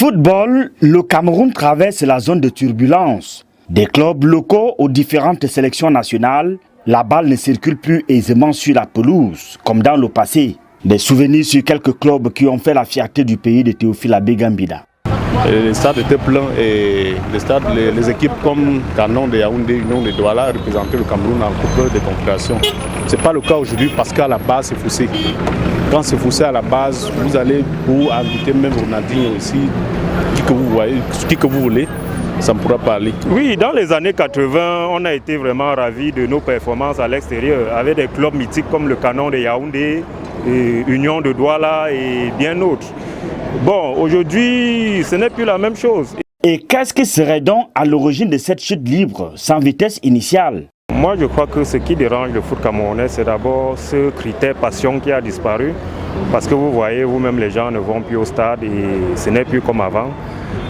Football, le Cameroun traverse la zone de turbulence. Des clubs locaux aux différentes sélections nationales, la balle ne circule plus aisément sur la pelouse, comme dans le passé. Des souvenirs sur quelques clubs qui ont fait la fierté du pays de Théophile Abé-Gambida. Les stades étaient pleins et les équipes comme Canon de Yaoundé, Union de Douala représentaient le Cameroun en Coupe de Confédération. Ce n'est pas le cas aujourd'hui parce qu'à la base c'est faussé. Quand c'est faussé à la base, vous allez pour inviter même Ronaldinho aussi, qui que vous voulez, ça ne pourra pas aller. Oui, dans les années 80, on a été vraiment ravis de nos performances à l'extérieur, avec des clubs mythiques comme le Canon de Yaoundé, Union de Douala et bien d'autres. Bon, aujourd'hui, ce n'est plus la même chose. Et qu'est-ce qui serait donc à l'origine de cette chute libre, sans vitesse initiale? Moi, je crois que ce qui dérange le foot camerounais, c'est d'abord ce critère passion qui a disparu. Parce que vous voyez, vous-même, les gens ne vont plus au stade et ce n'est plus comme avant.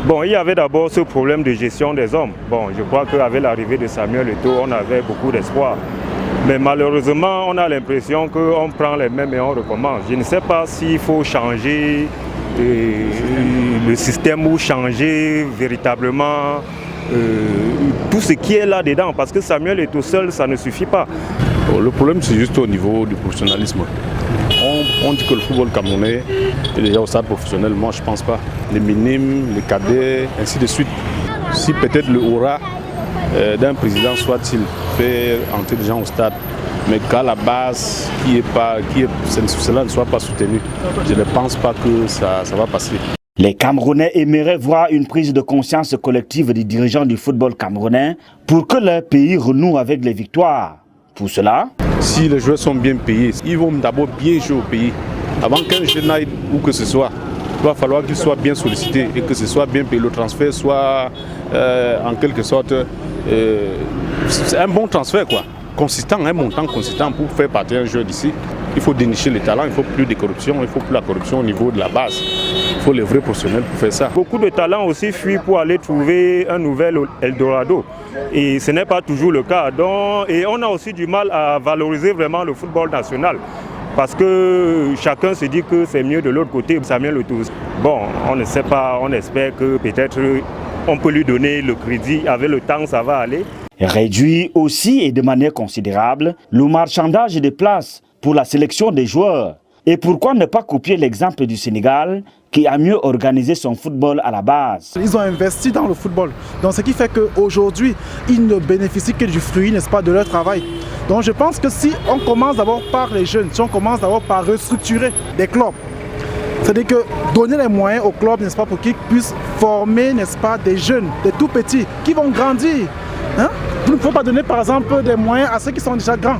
Bon, il y avait d'abord ce problème de gestion des hommes. Bon, je crois qu'avec l'arrivée de Samuel Eto'o, on avait beaucoup d'espoir. Mais malheureusement, on a l'impression qu'on prend les mêmes et on recommence. Je ne sais pas s'il faut changer le système ou changer véritablement tout ce qui est là-dedans. Parce que Samuel Eto'o seul, ça ne suffit pas. Le problème, c'est juste au niveau du professionnalisme. On dit que le football camerounais est déjà au stade professionnel. Moi, je ne pense pas. Les minimes, les cadets, ainsi de suite. Si peut-être le aura d'un président soit-il fait entrer des gens au stade, mais qu'à la base, cela ne soit pas soutenu, je ne pense pas que ça va passer. Les Camerounais aimeraient voir une prise de conscience collective des dirigeants du football camerounais pour que leur pays renoue avec les victoires. Pour cela, si les joueurs sont bien payés, ils vont d'abord bien jouer au pays. Avant qu'un jeune aille où que ce soit, il va falloir qu'il soit bien sollicité et que ce soit bien payé. Le transfert soit en quelque sorte un bon transfert, quoi. Consistant, un montant consistant pour faire partir un joueur d'ici. Il faut dénicher les talents, il ne faut plus de corruption, il ne faut plus la corruption au niveau de la base. Il faut les vrais professionnels pour faire ça. Beaucoup de talents aussi fuient pour aller trouver un nouvel Eldorado. Et ce n'est pas toujours le cas. Et on a aussi du mal à valoriser vraiment le football national. Parce que chacun se dit que c'est mieux de l'autre côté. Samuel Eto'o. Bon, on ne sait pas, on espère que peut-être on peut lui donner le crédit. Avec le temps, ça va aller. Réduit aussi et de manière considérable le marchandage des places pour la sélection des joueurs. Et pourquoi ne pas copier l'exemple du Sénégal qui a mieux organisé son football à la base? Ils ont investi dans le football. Donc ce qui fait qu'aujourd'hui, ils ne bénéficient que du fruit, n'est-ce pas, de leur travail. Donc je pense que si on commence d'abord par les jeunes, si on commence d'abord par restructurer des clubs, c'est-à-dire que donner les moyens aux clubs, n'est-ce pas, pour qu'ils puissent former, n'est-ce pas, des jeunes, des tout petits, qui vont grandir. Hein? Il ne faut pas donner par exemple des moyens à ceux qui sont déjà grands.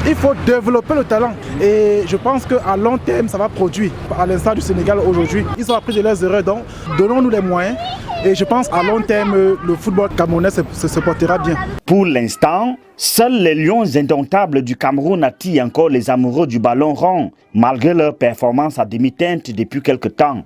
Il faut développer le talent et je pense qu'à long terme ça va produire. À l'instar du Sénégal aujourd'hui, ils ont appris de leurs erreurs, donc donnons-nous les moyens et je pense qu'à long terme le football camerounais se portera bien. Pour l'instant, seuls les lions indomptables du Cameroun attirent encore les amoureux du ballon rond malgré leur performance à demi-teinte depuis quelque temps.